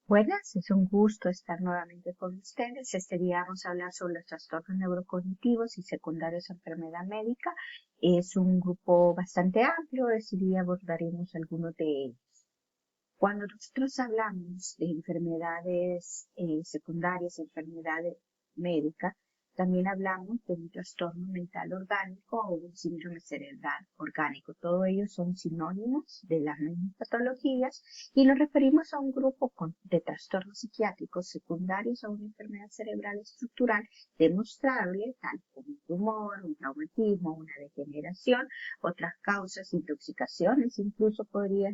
Buenas, es un gusto estar nuevamente con ustedes. Este día vamos a hablar sobre los trastornos neurocognitivos y secundarios a enfermedad médica. Es un grupo bastante amplio, este día abordaremos algunos de ellos. Cuando nosotros hablamos de enfermedades secundarias, enfermedades médicas, también hablamos de un trastorno mental orgánico o un síndrome cerebral orgánico. Todos ellos son sinónimos de las mismas patologías y nos referimos a un grupo de trastornos psiquiátricos secundarios a una enfermedad cerebral estructural demostrable, tal como un tumor, un traumatismo, una degeneración. Otras causas, intoxicaciones, incluso podría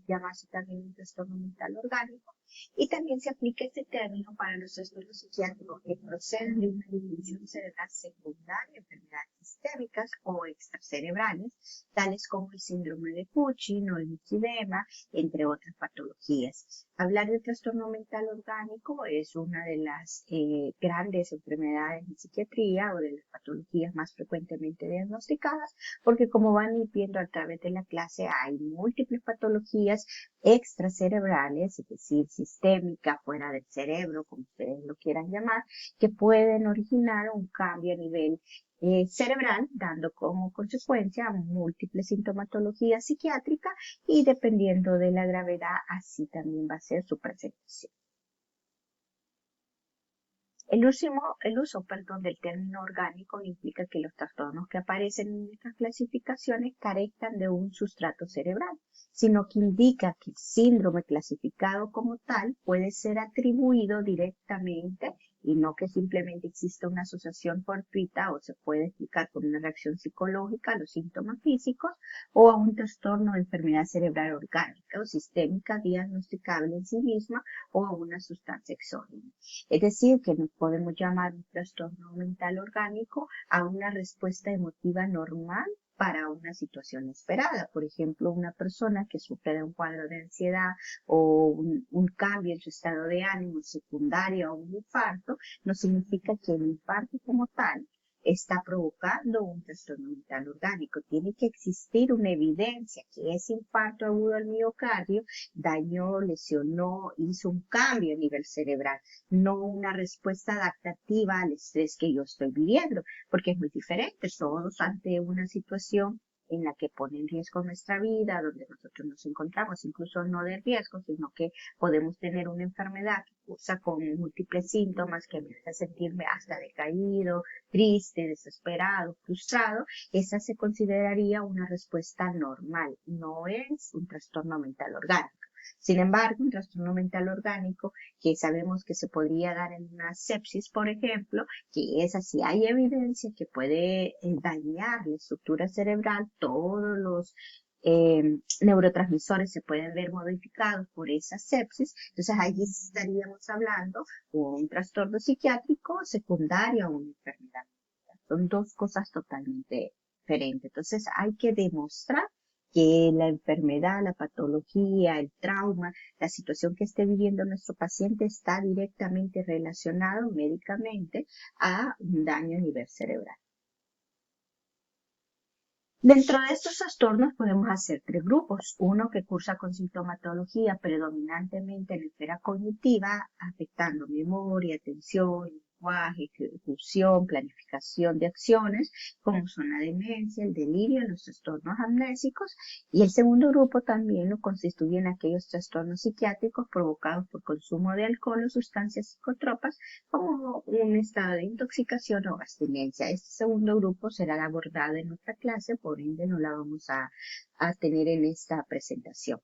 llamarse también un trastorno mental orgánico. Y también se aplica este término para los trastornos psiquiátricos que proceden de una disfunción cerebral secundaria, enfermedades sistémicas o extracerebrales, tales como el síndrome de Cushing o el lipedema, entre otras patologías. Hablar de trastorno mental orgánico es una de las grandes enfermedades en psiquiatría o de las patologías más frecuentemente diagnosticadas, porque como van a ir viendo a través de la clase, hay múltiples patologías extracerebrales, es decir, sistémicas, fuera del cerebro, como ustedes lo quieran llamar, que pueden originar un cambio a nivel cerebral, dando como consecuencia múltiples sintomatologías psiquiátricas y dependiendo de la gravedad, así también va a ser su presentación. El uso del término orgánico implica que los trastornos que aparecen en estas clasificaciones carezcan de un sustrato cerebral, sino que indica que el síndrome clasificado como tal puede ser atribuido directamente y no que simplemente exista una asociación fortuita o se puede explicar por una reacción psicológica a los síntomas físicos o a un trastorno de enfermedad cerebral orgánica o sistémica diagnosticable en sí misma o a una sustancia exógena. Es decir, que nos podemos llamar un trastorno mental orgánico a una respuesta emotiva normal para una situación esperada. Por ejemplo, una persona que sufre de un cuadro de ansiedad o un cambio en su estado de ánimo secundario a un infarto, no significa que el infarto como tal está provocando un trastorno mental orgánico. Tiene que existir una evidencia que ese infarto agudo al miocardio dañó, lesionó, hizo un cambio a nivel cerebral, no una respuesta adaptativa al estrés que yo estoy viviendo, porque es muy diferente. Todos ante una situación en la que pone en riesgo nuestra vida, donde nosotros nos encontramos, incluso no de riesgo, sino que podemos tener una enfermedad que cursa con múltiples síntomas que me hace sentirme hasta decaído, triste, desesperado, frustrado. Esa se consideraría una respuesta normal, no es un trastorno mental orgánico. Sin embargo, un trastorno mental orgánico que sabemos que se podría dar en una sepsis, por ejemplo, que es así, hay evidencia que puede dañar la estructura cerebral, todos los neurotransmisores se pueden ver modificados por esa sepsis, entonces allí estaríamos hablando de un trastorno psiquiátrico secundario a una enfermedad. Son dos cosas totalmente diferentes. Entonces hay que demostrar que la enfermedad, la patología, el trauma, la situación que esté viviendo nuestro paciente está directamente relacionado médicamente a un daño a nivel cerebral. Dentro de estos trastornos podemos hacer tres grupos. Uno que cursa con sintomatología predominantemente en la esfera cognitiva, afectando memoria, atención, lenguaje, ejecución, planificación de acciones, como son la demencia, el delirio, los trastornos amnésicos. Y el segundo grupo también lo constituyen aquellos trastornos psiquiátricos provocados por consumo de alcohol o sustancias psicotropas, como un estado de intoxicación o abstinencia. Este segundo grupo será abordado en nuestra clase, por ende no la vamos a tener en esta presentación.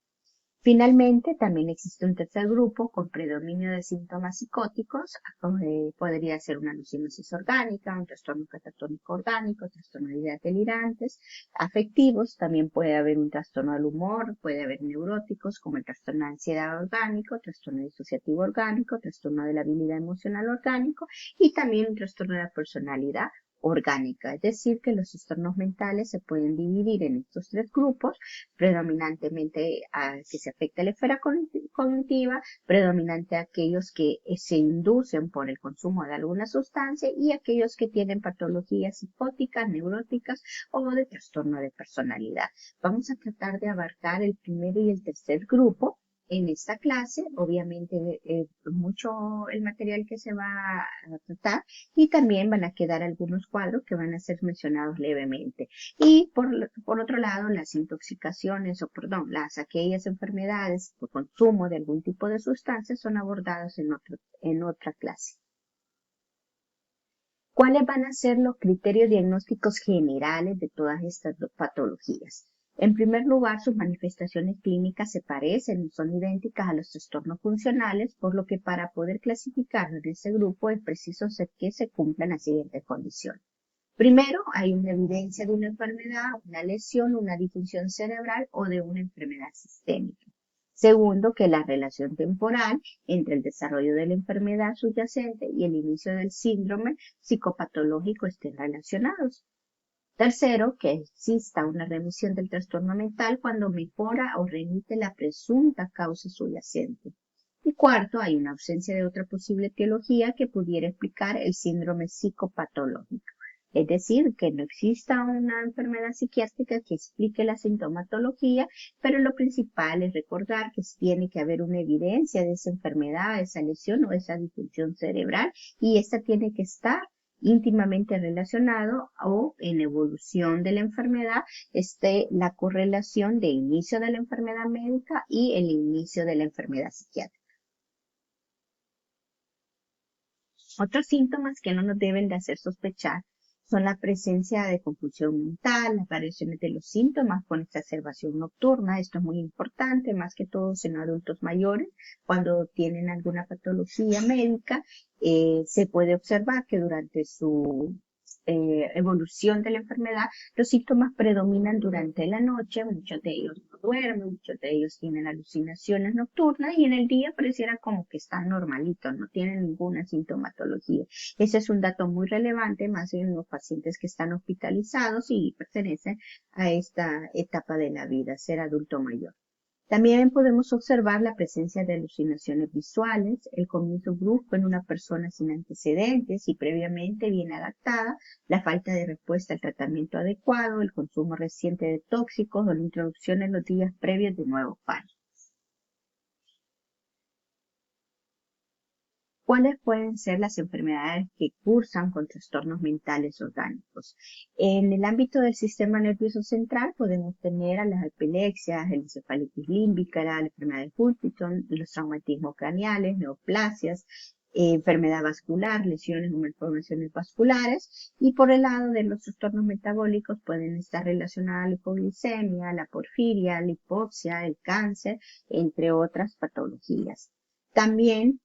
Finalmente, también existe un tercer grupo con predominio de síntomas psicóticos, podría ser una alucinosis orgánica, un trastorno catatónico orgánico, trastorno de ideas delirantes, afectivos, también puede haber un trastorno del humor, puede haber neuróticos como el trastorno de ansiedad orgánico, trastorno disociativo orgánico, trastorno de la habilidad emocional orgánico y también un trastorno de la personalidad orgánica, es decir, que los trastornos mentales se pueden dividir en estos tres grupos, predominantemente a que se afecta la esfera cognitiva, predominante a aquellos que se inducen por el consumo de alguna sustancia y aquellos que tienen patologías psicóticas, neuróticas o de trastorno de personalidad. Vamos a tratar de abarcar el primero y el tercer grupo En esta clase, obviamente, mucho el material que se va a tratar y también van a quedar algunos cuadros que van a ser mencionados levemente. Y por otro lado, las intoxicaciones perdón, aquellas enfermedades por consumo de algún tipo de sustancias son abordadas en otra clase. ¿Cuáles van a ser los criterios diagnósticos generales de todas estas patologías? En primer lugar, sus manifestaciones clínicas se parecen, son idénticas a los trastornos funcionales, por lo que para poder clasificarlos en ese grupo es preciso que se cumplan las siguientes condiciones. Primero, hay una evidencia de una enfermedad, una lesión, una disfunción cerebral o de una enfermedad sistémica. Segundo, que la relación temporal entre el desarrollo de la enfermedad subyacente y el inicio del síndrome psicopatológico estén relacionados. Tercero, que exista una remisión del trastorno mental cuando mejora o remite la presunta causa subyacente. Y cuarto, hay una ausencia de otra posible etiología que pudiera explicar el síndrome psicopatológico. Es decir, que no exista una enfermedad psiquiátrica que explique la sintomatología, pero lo principal es recordar que tiene que haber una evidencia de esa enfermedad, esa lesión o esa disfunción cerebral, y esta tiene que estar íntimamente relacionado o en evolución de la enfermedad esté la correlación de inicio de la enfermedad médica y el inicio de la enfermedad psiquiátrica. Otros síntomas que no nos deben de hacer sospechar son la presencia de confusión mental, las variaciones de los síntomas con exacerbación nocturna. Esto es muy importante, más que todo en adultos mayores, cuando tienen alguna patología médica, se puede observar que durante su evolución de la enfermedad, los síntomas predominan durante la noche, muchos de ellos no duermen, muchos de ellos tienen alucinaciones nocturnas y en el día pareciera como que están normalitos, no tienen ninguna sintomatología. Ese es un dato muy relevante, más en los pacientes que están hospitalizados y pertenecen a esta etapa de la vida, ser adulto mayor. También podemos observar la presencia de alucinaciones visuales, el comienzo brusco en una persona sin antecedentes y previamente bien adaptada, la falta de respuesta al tratamiento adecuado, el consumo reciente de tóxicos o la introducción en los días previos de nuevos fármacos. ¿Cuáles pueden ser las enfermedades que cursan con trastornos mentales orgánicos? En el ámbito del sistema nervioso central podemos tener a las epilepsias, la encefalitis límbica, la enfermedad de Huntington, los traumatismos craneales, neoplasias, enfermedad vascular, lesiones o malformaciones vasculares. Y por el lado de los trastornos metabólicos pueden estar relacionadas a la hipoglicemia, la porfiria, la hipoxia, el cáncer, entre otras patologías. También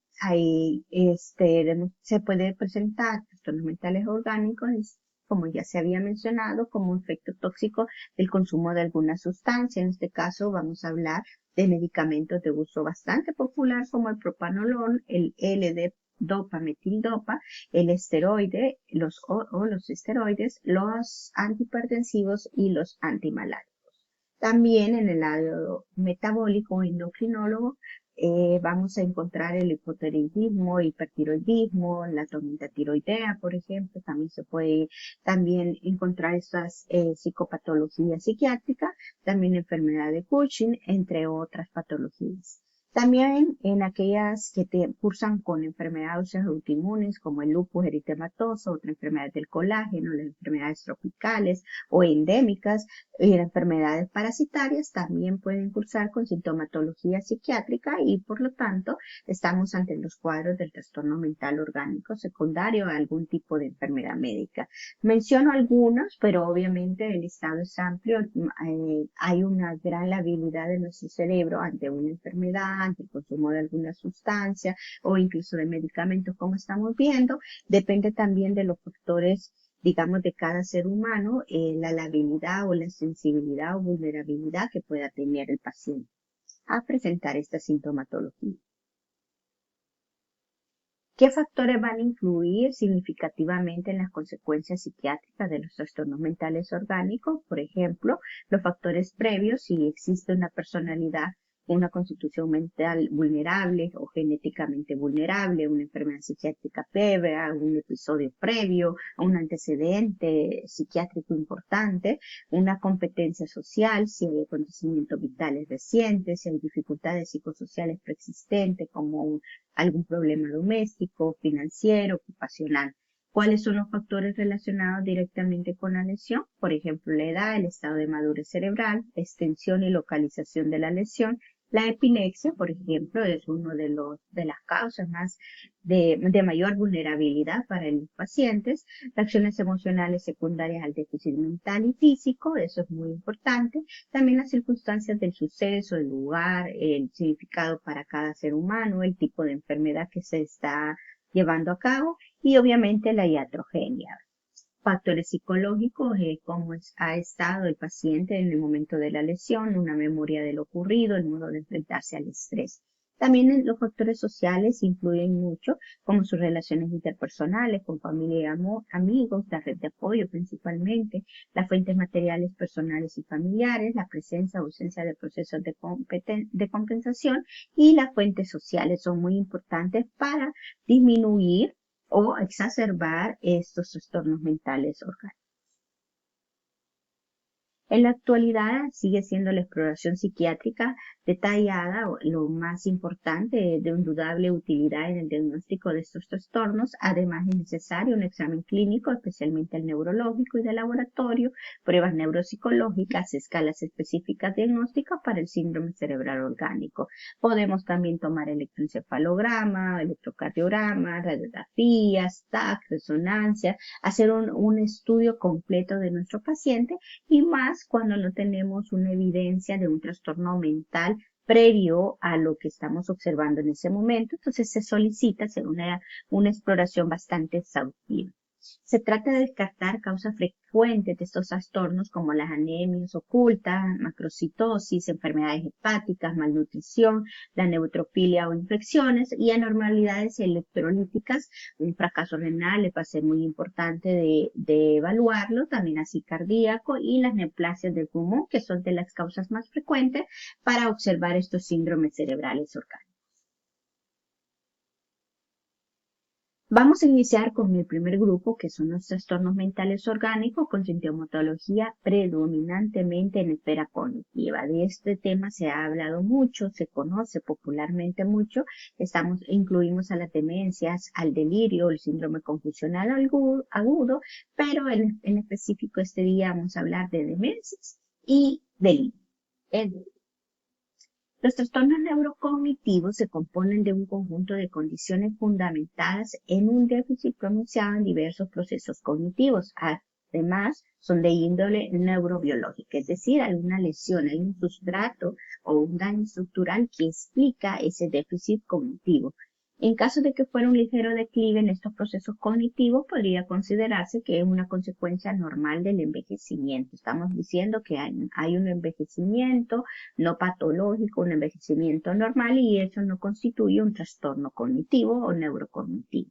se puede presentar trastornos mentales orgánicos, como ya se había mencionado, como efecto tóxico del consumo de alguna sustancia. En este caso vamos a hablar de medicamentos de uso bastante popular como el propanolol, el L-dopa, metildopa, el esteroide, los esteroides, los antihipertensivos y los antimaláricos. También en el lado metabólico endocrinólogo vamos a encontrar el hipotiroidismo, hipertiroidismo, la tormenta tiroidea, por ejemplo. También se puede encontrar estas psicopatologías psiquiátricas, también enfermedad de Cushing, entre otras patologías. También en aquellas que cursan con enfermedades autoinmunes como el lupus eritematoso, otra enfermedad del colágeno, las enfermedades tropicales o endémicas y las enfermedades parasitarias también pueden cursar con sintomatología psiquiátrica y por lo tanto estamos ante los cuadros del trastorno mental orgánico secundario a algún tipo de enfermedad médica. Menciono algunos, pero obviamente el listado es amplio. Hay una gran labilidad de nuestro cerebro ante una enfermedad, ante el consumo de alguna sustancia o incluso de medicamentos, como estamos viendo. Depende también de los factores, digamos, de cada ser humano, la labilidad o la sensibilidad o vulnerabilidad que pueda tener el paciente a presentar esta sintomatología. ¿Qué factores van a influir significativamente en las consecuencias psiquiátricas de los trastornos mentales orgánicos? Por ejemplo, los factores previos, si existe una personalidad una constitución mental vulnerable o genéticamente vulnerable, una enfermedad psiquiátrica previa, un episodio previo, un antecedente psiquiátrico importante, una competencia social, si hay acontecimientos vitales recientes, si hay dificultades psicosociales preexistentes como algún problema doméstico, financiero, ocupacional. ¿Cuáles son los factores relacionados directamente con la lesión? Por ejemplo, la edad, el estado de madurez cerebral, extensión y localización de la lesión. La epilepsia, por ejemplo, es uno de las causas más de mayor vulnerabilidad para los pacientes. Reacciones emocionales secundarias al déficit mental y físico, eso es muy importante. También las circunstancias del suceso, el lugar, el significado para cada ser humano, el tipo de enfermedad que se está llevando a cabo y obviamente la iatrogenia. Factores psicológicos, cómo ha estado el paciente en el momento de la lesión, una memoria de lo ocurrido, el modo de enfrentarse al estrés. También los factores sociales influyen mucho, como sus relaciones interpersonales con familia y amigos, la red de apoyo principalmente, las fuentes materiales personales y familiares, la presencia o ausencia de procesos de compensación y las fuentes sociales son muy importantes para disminuir o exacerbar estos trastornos mentales orgánicos. En la actualidad sigue siendo la exploración psiquiátrica detallada lo más importante de indudable utilidad en el diagnóstico de estos trastornos. Además es necesario un examen clínico, especialmente el neurológico y de laboratorio, pruebas neuropsicológicas, escalas específicas diagnósticas para el síndrome cerebral orgánico. Podemos también tomar electroencefalograma, electrocardiograma, radiografías, TAC, resonancia, hacer un estudio completo de nuestro paciente y más cuando no tenemos una evidencia de un trastorno mental previo a lo que estamos observando en ese momento. Entonces se solicita hacer una exploración bastante exhaustiva. Se trata de descartar causas frecuentes de estos trastornos como las anemias ocultas, macrocitosis, enfermedades hepáticas, malnutrición, la neutrofilia o infecciones y anormalidades electrolíticas. Un fracaso renal va a ser muy importante de evaluarlo, también así cardíaco y las neoplasias del pulmón, que son de las causas más frecuentes para observar estos síndromes cerebrales orgánicos. Vamos a iniciar con el primer grupo, que son los trastornos mentales orgánicos con sintomatología predominantemente en esfera cognitiva. De este tema se ha hablado mucho, se conoce popularmente mucho. Incluimos a las demencias, al delirio, el síndrome confusional agudo, pero en específico este día vamos a hablar de demencias y delirio. Los trastornos neurocognitivos se componen de un conjunto de condiciones fundamentadas en un déficit pronunciado en diversos procesos cognitivos. Además, son de índole neurobiológica, es decir, hay una lesión, hay un sustrato o un daño estructural que explica ese déficit cognitivo. En caso de que fuera un ligero declive en estos procesos cognitivos, podría considerarse que es una consecuencia normal del envejecimiento. Estamos diciendo que hay un envejecimiento no patológico, un envejecimiento normal y eso no constituye un trastorno cognitivo o neurocognitivo.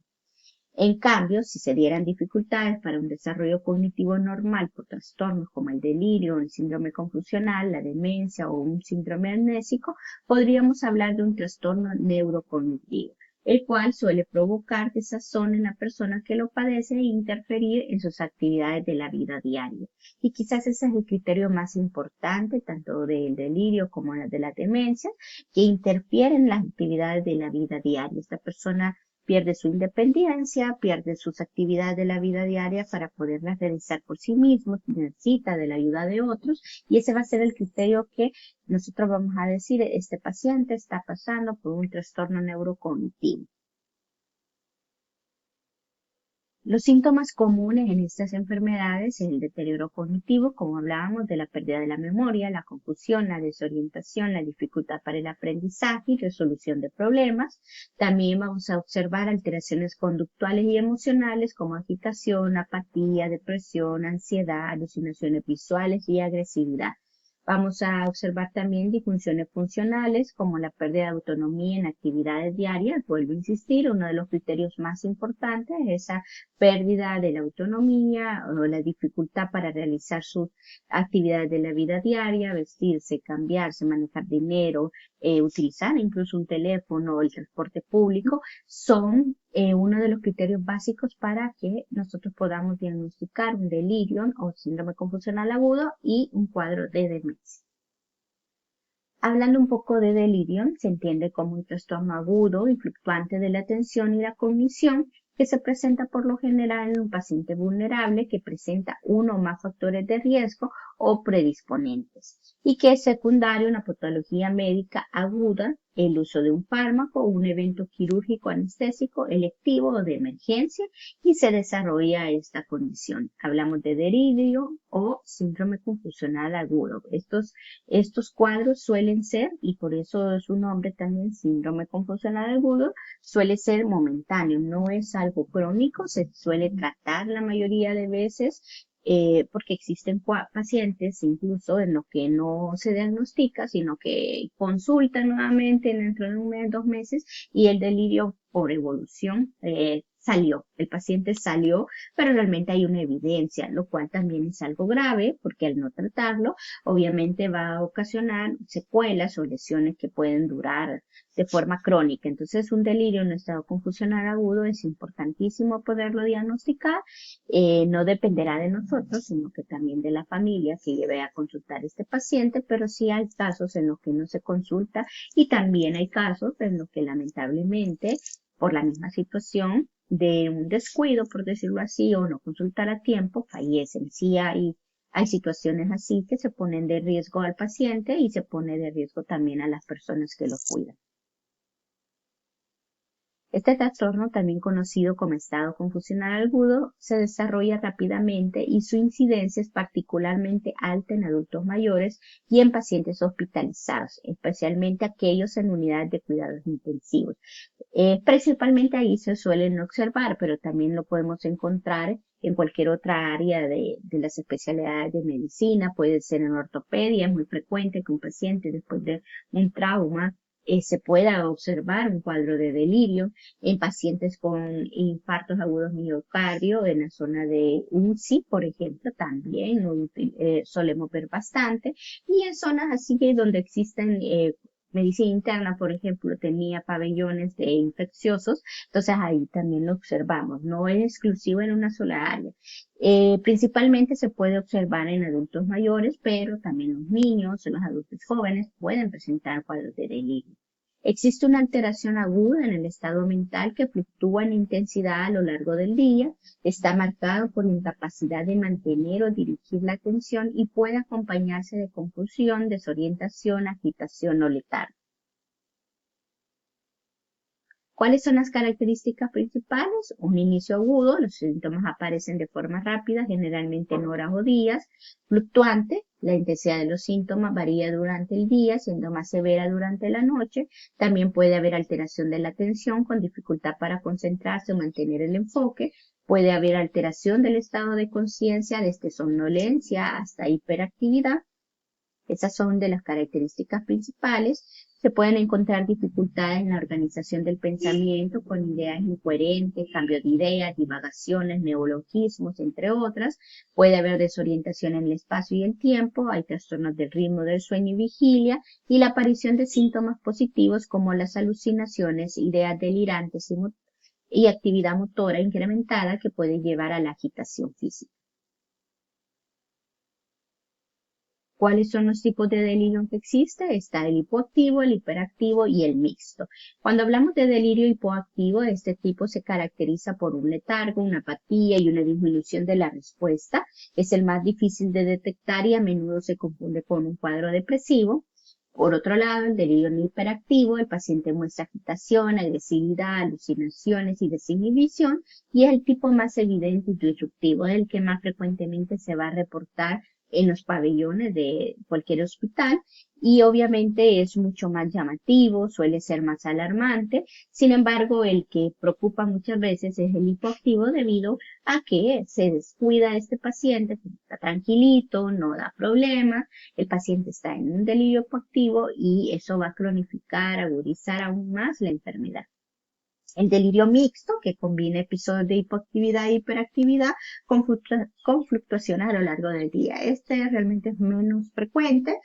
En cambio, si se dieran dificultades para un desarrollo cognitivo normal por trastornos como el delirio, el síndrome confusional, la demencia o un síndrome amnésico, podríamos hablar de un trastorno neurocognitivo, el cual suele provocar desazón en la persona que lo padece e interferir en sus actividades de la vida diaria. Y quizás ese es el criterio más importante, tanto del delirio como de la demencia, que interfieren en las actividades de la vida diaria. Esta persona pierde su independencia, pierde sus actividades de la vida diaria para poderlas realizar por sí mismo, necesita de la ayuda de otros y ese va a ser el criterio que nosotros vamos a decir, este paciente está pasando por un trastorno neurocognitivo. Los síntomas comunes en estas enfermedades es el deterioro cognitivo, como hablábamos de la pérdida de la memoria, la confusión, la desorientación, la dificultad para el aprendizaje y resolución de problemas. También vamos a observar alteraciones conductuales y emocionales como agitación, apatía, depresión, ansiedad, alucinaciones visuales y agresividad. Vamos a observar también disfunciones funcionales como la pérdida de autonomía en actividades diarias. Vuelvo a insistir, uno de los criterios más importantes es esa pérdida de la autonomía o la dificultad para realizar sus actividades de la vida diaria, vestirse, cambiarse, manejar dinero, utilizar incluso un teléfono o el transporte público, son uno de los criterios básicos para que nosotros podamos diagnosticar un delirium o síndrome confusional agudo y un cuadro de demencia. Hablando un poco de delirium, se entiende como un trastorno agudo y fluctuante de la atención y la cognición que se presenta por lo general en un paciente vulnerable que presenta uno o más factores de riesgo o predisponentes y que es secundario a una patología médica aguda, el uso de un fármaco o un evento quirúrgico anestésico electivo o de emergencia y se desarrolla esta condición. Hablamos de delirio o síndrome confusional agudo. Estos cuadros suelen ser, y por eso es su nombre también, síndrome confusional agudo, suele ser momentáneo, no es algo crónico, se suele tratar la mayoría de veces porque existen pacientes incluso en los que no se diagnostica, sino que consultan nuevamente dentro de un mes, 2 meses y el delirio por evolución salió, el paciente salió, pero realmente hay una evidencia, lo cual también es algo grave porque al no tratarlo, obviamente va a ocasionar secuelas o lesiones que pueden durar de forma crónica. Entonces, un delirio en un estado confusional agudo es importantísimo poderlo diagnosticar. No dependerá de nosotros, sino que también de la familia que lleve a consultar a este paciente, pero sí hay casos en los que no se consulta y también hay casos en los que lamentablemente por la misma situación de un descuido, por decirlo así, o no consultar a tiempo, fallecen. Sí hay situaciones así que se ponen de riesgo al paciente y se pone de riesgo también a las personas que lo cuidan. Este trastorno, también conocido como estado confusional agudo, se desarrolla rápidamente y su incidencia es particularmente alta en adultos mayores y en pacientes hospitalizados, especialmente aquellos en unidades de cuidados intensivos. Principalmente ahí se suelen observar, pero también lo podemos encontrar en cualquier otra área de las especialidades de medicina, puede ser en ortopedia, es muy frecuente que un paciente después de un trauma se pueda observar un cuadro de delirio en pacientes con infartos agudos miocardio en la zona de UCI, por ejemplo, también solemos ver bastante, y en zonas así que donde existen medicina interna, por ejemplo, tenía pabellones de infecciosos, entonces ahí también lo observamos, no es exclusivo en una sola área. Principalmente se puede observar en adultos mayores, pero también los niños, los adultos jóvenes pueden presentar cuadros de delirio. Existe una alteración aguda en el estado mental que fluctúa en intensidad a lo largo del día, está marcado por incapacidad de mantener o dirigir la atención y puede acompañarse de confusión, desorientación, agitación o letargo. ¿Cuáles son las características principales? Un inicio agudo, los síntomas aparecen de forma rápida, generalmente en horas o días, fluctuante, la intensidad de los síntomas varía durante el día, siendo más severa durante la noche. También puede haber alteración de la atención con dificultad para concentrarse o mantener el enfoque. Puede haber alteración del estado de conciencia, desde somnolencia hasta hiperactividad. Esas son de las características principales. Se pueden encontrar dificultades en la organización del pensamiento con ideas incoherentes, cambio de ideas, divagaciones, neologismos, entre otras. Puede haber desorientación en el espacio y el tiempo. Hay trastornos del ritmo del sueño y vigilia y la aparición de síntomas positivos como las alucinaciones, ideas delirantes y actividad motora incrementada que puede llevar a la agitación física. ¿Cuáles son los tipos de delirio que existe? Está el hipoactivo, el hiperactivo y el mixto. Cuando hablamos de delirio hipoactivo, este tipo se caracteriza por un letargo, una apatía y una disminución de la respuesta. Es el más difícil de detectar y a menudo se confunde con un cuadro depresivo. Por otro lado, el delirio hiperactivo, el paciente muestra agitación, agresividad, alucinaciones y desinhibición, y es el tipo más evidente y disruptivo, es el que más frecuentemente se va a reportar en los pabellones de cualquier hospital y obviamente es mucho más llamativo, suele ser más alarmante. Sin embargo, el que preocupa muchas veces es el hipoactivo debido a que se descuida este paciente, que está tranquilito, no da problemas, el paciente está en un delirio hipoactivo y eso va a cronificar, agudizar aún más la enfermedad. El delirio mixto, que combina episodios de hipoactividad e hiperactividad con fluctuación a lo largo del día. Este realmente es menos frecuente.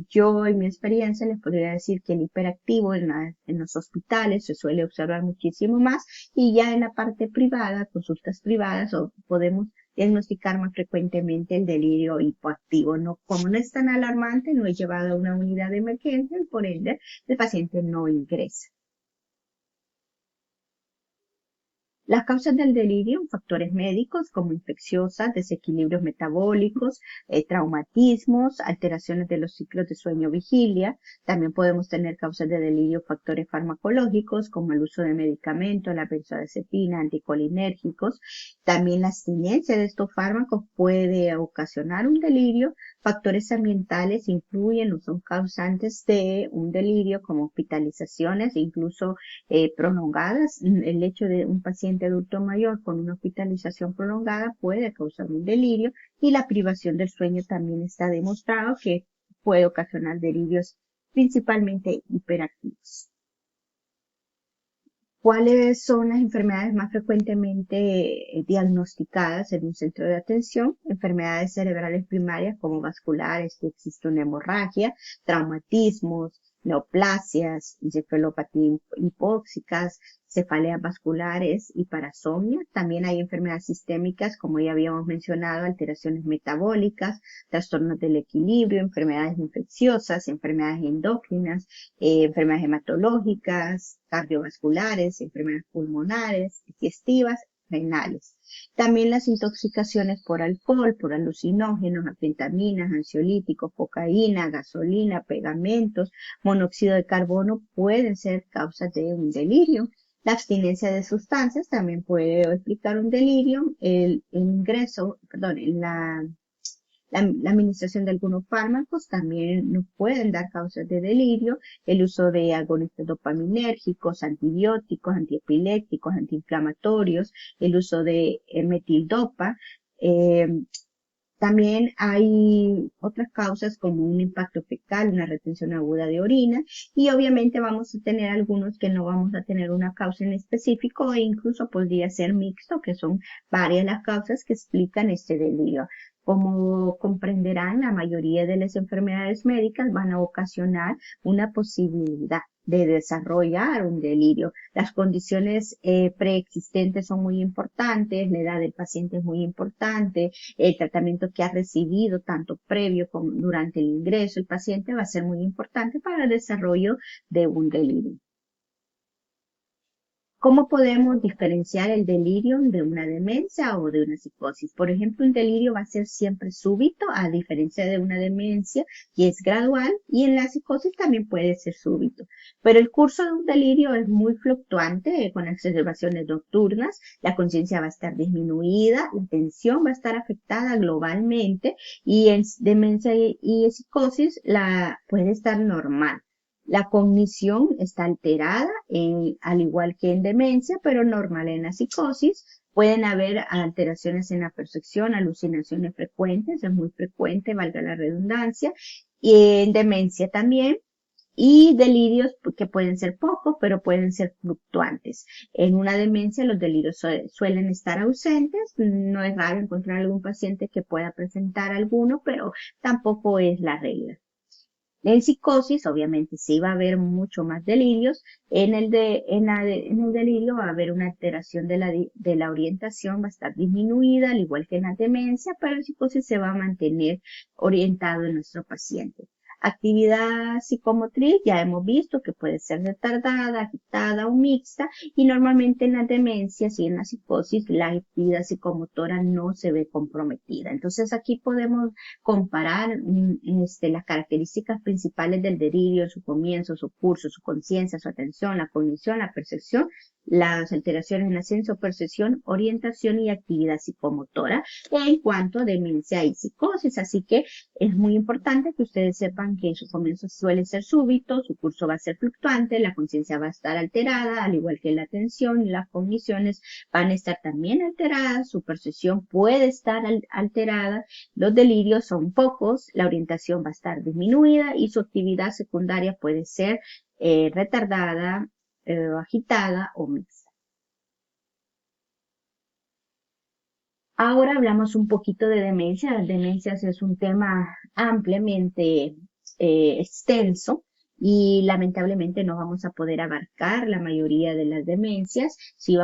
Yo, en mi experiencia, les podría decir que el hiperactivo en los hospitales se suele observar muchísimo más, y ya en la parte privada, consultas privadas, podemos diagnosticar más frecuentemente el delirio hipoactivo. No, como no es tan alarmante, no es llevado a una unidad de emergencia y por ende el paciente no ingresa. Las causas del delirio, factores médicos como infecciosas, desequilibrios metabólicos, traumatismos, alteraciones de los ciclos de sueño-vigilia. También podemos tener causas de delirio, factores farmacológicos como el uso de medicamentos, la benzodiazepina, anticolinérgicos. También la abstinencia de estos fármacos puede ocasionar un delirio. Factores ambientales influyen o son causantes de un delirio, como hospitalizaciones, incluso prolongadas. El hecho de un paciente adulto mayor con una hospitalización prolongada puede causar un delirio, y la privación del sueño también está demostrado que puede ocasionar delirios principalmente hiperactivos. ¿Cuáles son las enfermedades más frecuentemente diagnosticadas en un centro de atención? Enfermedades cerebrales primarias como vasculares, si existe una hemorragia, traumatismos, neoplasias, encefalopatías hipóxicas, cefaleas vasculares y parasomnia. También hay enfermedades sistémicas, como ya habíamos mencionado, alteraciones metabólicas, trastornos del equilibrio, enfermedades infecciosas, enfermedades endócrinas, enfermedades hematológicas, cardiovasculares, enfermedades pulmonares, digestivas, renales. También las intoxicaciones por alcohol, por alucinógenos, anfetaminas, ansiolíticos, cocaína, gasolina, pegamentos, monóxido de carbono pueden ser causas de un delirio. La abstinencia de sustancias también puede explicar un delirio. El ingreso, perdón, la administración de algunos fármacos también nos pueden dar causas de delirio. El uso de agonistas dopaminérgicos, antibióticos, antiepilépticos, antiinflamatorios, el uso de metildopa. Eh, También hay otras causas como un impacto fecal, una retención aguda de orina, y obviamente vamos a tener algunos que no vamos a tener una causa en específico, e incluso podría ser mixto, que son varias las causas que explican este delirio. Como comprenderán, la mayoría de las enfermedades médicas van a ocasionar una posibilidad de desarrollar un delirio. Las condiciones preexistentes son muy importantes, la edad del paciente es muy importante, el tratamiento que ha recibido, tanto previo como durante el ingreso, el paciente va a ser muy importante para el desarrollo de un delirio. ¿Cómo podemos diferenciar el delirio de una demencia o de una psicosis? Por ejemplo, un delirio va a ser siempre súbito, a diferencia de una demencia, y es gradual, y en la psicosis también puede ser súbito. Pero el curso de un delirio es muy fluctuante, con exacerbaciones nocturnas, la conciencia va a estar disminuida, la atención va a estar afectada globalmente, y en demencia y psicosis puede estar normal. La cognición está alterada, al igual que en demencia, pero normal en la psicosis. Pueden haber alteraciones en la percepción, alucinaciones frecuentes, es muy frecuente, valga la redundancia, y en demencia también, y delirios que pueden ser pocos, pero pueden ser fluctuantes. En una demencia los delirios suelen estar ausentes, no es raro encontrar algún paciente que pueda presentar alguno, pero tampoco es la regla. En psicosis, obviamente, sí va a haber mucho más delirios. En el delirio va a haber una alteración de la orientación, va a estar disminuida, al igual que en la demencia, pero en psicosis se va a mantener orientado en nuestro paciente. Actividad psicomotriz, ya hemos visto que puede ser retardada, agitada o mixta, y normalmente en las demencias y en la psicosis la actividad psicomotora no se ve comprometida. Entonces aquí podemos comparar las características principales del delirio, su comienzo, su curso, su conciencia, su atención, la cognición, la percepción, las alteraciones en la sensopercepción, orientación y actividad psicomotora en cuanto a demencia y psicosis. Así que es muy importante que ustedes sepan que su comienzo suele ser súbito, su curso va a ser fluctuante, la conciencia va a estar alterada, al igual que la atención y las cogniciones van a estar también alteradas, su percepción puede estar alterada, los delirios son pocos, la orientación va a estar disminuida y su actividad secundaria puede ser retardada, agitada o mixta. Ahora hablamos un poquito de demencia. Las demencias es un tema ampliamente extenso y lamentablemente no vamos a poder abarcar la mayoría de las demencias. Si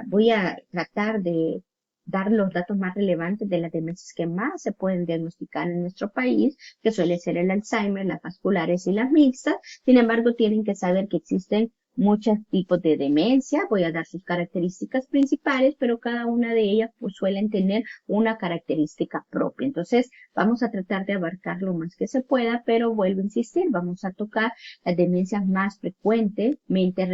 voy a tratar de dar los datos más relevantes de las demencias que más se pueden diagnosticar en nuestro país, que suele ser el Alzheimer, las vasculares y las mixtas. Sin embargo, tienen que saber que existen muchos tipos de demencia. Voy a dar sus características principales, pero cada una de ellas pues, suelen tener una característica propia. Entonces, vamos a tratar de abarcar lo más que se pueda, pero vuelvo a insistir, vamos a tocar las demencias más frecuentemente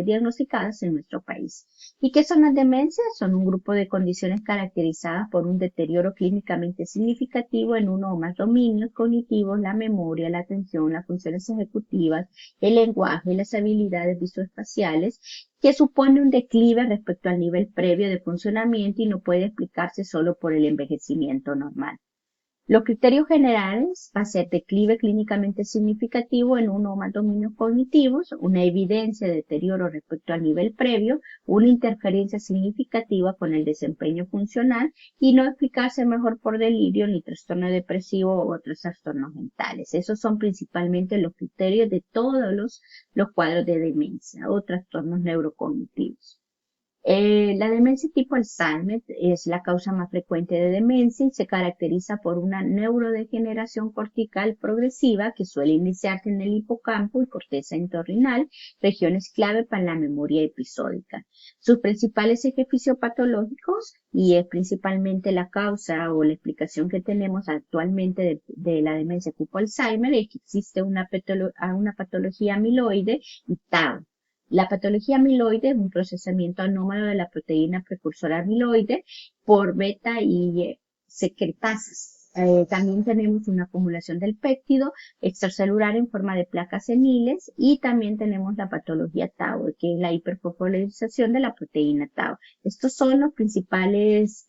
diagnosticadas en nuestro país. ¿Y qué son las demencias? Son un grupo de condiciones caracterizadas por un deterioro clínicamente significativo en uno o más dominios cognitivos, la memoria, la atención, las funciones ejecutivas, el lenguaje, las habilidades visoespaciales, que supone un declive respecto al nivel previo de funcionamiento y no puede explicarse solo por el envejecimiento normal. Los criterios generales va a ser declive clínicamente significativo en uno o más dominios cognitivos, una evidencia de deterioro respecto al nivel previo, una interferencia significativa con el desempeño funcional y no explicarse mejor por delirio ni trastorno depresivo u otros trastornos mentales. Esos son principalmente los criterios de todos los cuadros de demencia o trastornos neurocognitivos. La demencia tipo Alzheimer es la causa más frecuente de demencia y se caracteriza por una neurodegeneración cortical progresiva que suele iniciarse en el hipocampo y corteza entorrinal, regiones clave para la memoria episódica. Sus principales ejes fisiopatológicos, y es principalmente la causa o la explicación que tenemos actualmente de la demencia tipo Alzheimer, es que existe una patología amiloide y tau. La patología amiloide es un procesamiento anómalo de la proteína precursora amiloide por beta y secretasas. También tenemos una acumulación del péptido extracelular en forma de placas seniles y también tenemos la patología tau, que es la hiperfosforilación de la proteína tau. Estos son los principales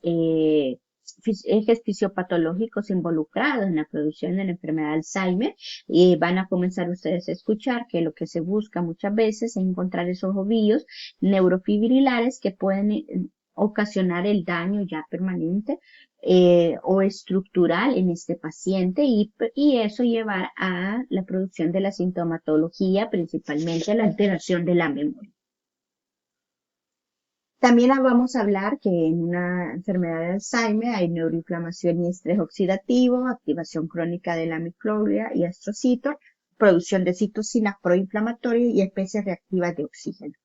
ejes fisiopatológicos involucrados en la producción de la enfermedad de Alzheimer y van a comenzar ustedes a escuchar que lo que se busca muchas veces es encontrar esos ovillos neurofibrilares que pueden ocasionar el daño ya permanente o estructural en este paciente y eso llevar a la producción de la sintomatología, principalmente la alteración de la memoria. También vamos a hablar que en una enfermedad de Alzheimer hay neuroinflamación y estrés oxidativo, activación crónica de la microglia y astrocitos, producción de citocinas proinflamatorias y especies reactivas de oxígeno.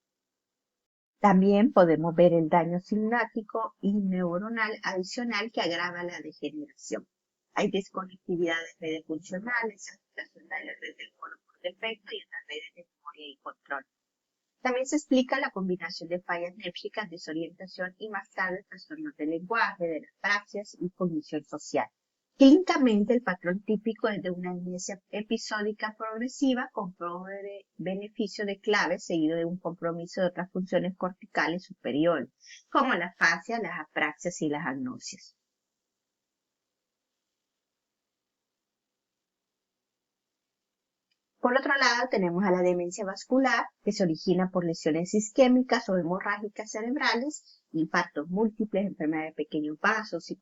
También podemos ver el daño sináptico y neuronal adicional que agrava la degeneración. Hay desconectividad de redes funcionales, afectación de la red del cono por defecto y en las redes de memoria y control. También se explica la combinación de fallas népsicas, desorientación y más tarde trastornos del lenguaje, de las praxias y cognición social. Clínicamente, el patrón típico es de una amnesia episódica progresiva con beneficio de clave seguido de un compromiso de otras funciones corticales superiores, como la fascia, las apraxias y las agnosias. Por otro lado, tenemos a la demencia vascular, que se origina por lesiones isquémicas o hemorrágicas cerebrales, infartos múltiples, enfermedad de pequeños vasos y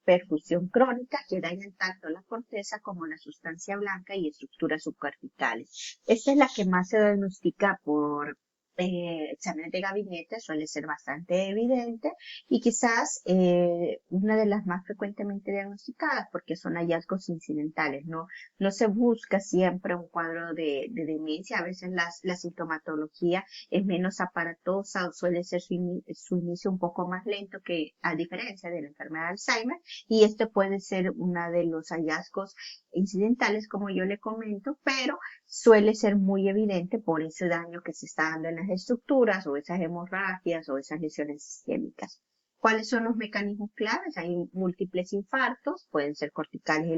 perfusión crónica que dañan tanto la corteza como la sustancia blanca y estructuras subcorticales. Esta es la que más se diagnostica por exámenes de gabinete, suele ser bastante evidente y quizás una de las más frecuentemente diagnosticadas porque son hallazgos incidentales, no se busca siempre un cuadro de demencia, a veces la sintomatología es menos aparatosa o suele ser su inicio un poco más lento que a diferencia de la enfermedad de Alzheimer y este puede ser uno de los hallazgos incidentales como yo le comento, pero suele ser muy evidente por ese daño que se está dando en las estructuras o esas hemorragias o esas lesiones isquémicas. ¿Cuáles son los mecanismos claves? Hay múltiples infartos, pueden ser corticales y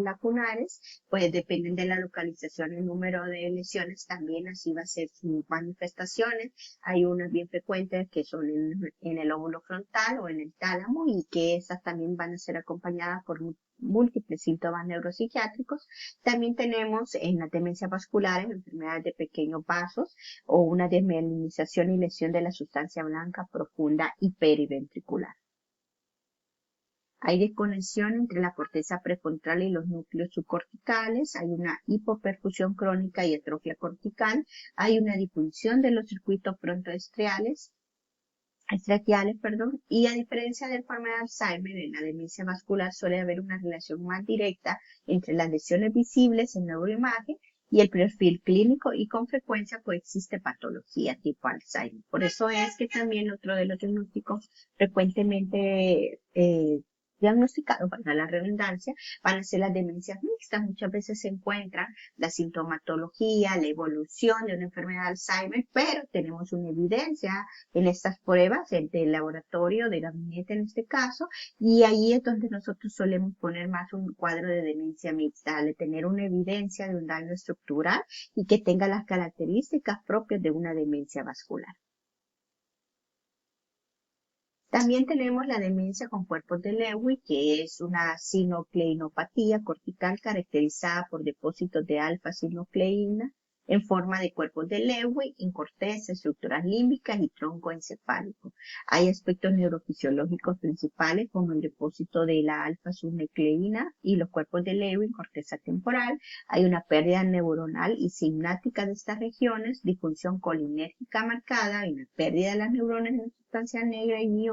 lacunares, pues dependen de la localización y el número de lesiones, también así va a ser sus manifestaciones. Hay unas bien frecuentes que son en el óvulo frontal o en el tálamo y que esas también van a ser acompañadas por múltiples síntomas neuropsiquiátricos. También tenemos en las demencias vasculares enfermedades de pequeños vasos o una desmielinización y lesión de la sustancia blanca profunda y periventricular. Hay desconexión entre la corteza prefrontal y los núcleos subcorticales, hay una hipoperfusión crónica y atrofia cortical, hay una disfunción de los circuitos frontoestriales, y a diferencia del enfermedad de Alzheimer, en la demencia vascular suele haber una relación más directa entre las lesiones visibles en neuroimagen y el perfil clínico y con frecuencia coexiste patología tipo Alzheimer. Por eso es que también otro de los diagnósticos frecuentemente diagnosticados, para la redundancia, van a ser las demencias mixtas. Muchas veces se encuentra la sintomatología, la evolución de una enfermedad de Alzheimer, pero tenemos una evidencia en estas pruebas del laboratorio, de gabinete en este caso, y ahí es donde nosotros solemos poner más un cuadro de demencia mixta, al tener una evidencia de un daño estructural y que tenga las características propias de una demencia vascular. También tenemos la demencia con cuerpos de Lewy, que es una sinucleinopatía cortical caracterizada por depósitos de alfa-sinucleína en forma de cuerpos de Lewy en corteza, estructuras límbicas y tronco encefálico. Hay aspectos neurofisiológicos principales como el depósito de la alfa-sinucleína y los cuerpos de Lewy en corteza temporal. Hay una pérdida neuronal y sináptica de estas regiones, disfunción colinérgica marcada, hay una pérdida de las neuronas en sustancia negra y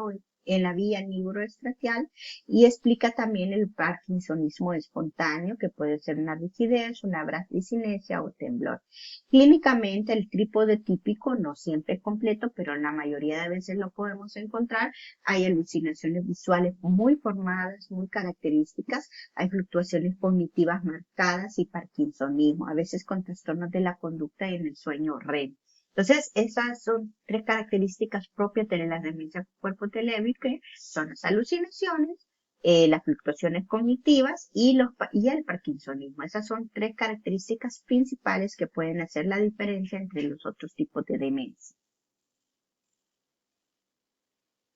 en la vía neuroestrateal, y explica también el parkinsonismo espontáneo, que puede ser una rigidez, una bradicinesia o temblor. Clínicamente, el trípode típico no siempre es completo, pero en la mayoría de veces lo podemos encontrar. Hay alucinaciones visuales muy formadas, muy características, hay fluctuaciones cognitivas marcadas y parkinsonismo, a veces con trastornos de la conducta y en el sueño REM. Entonces, esas son tres características propias de la demencia por cuerpos de Lewy, que son las alucinaciones, las fluctuaciones cognitivas y el parkinsonismo. Esas son tres características principales que pueden hacer la diferencia entre los otros tipos de demencia.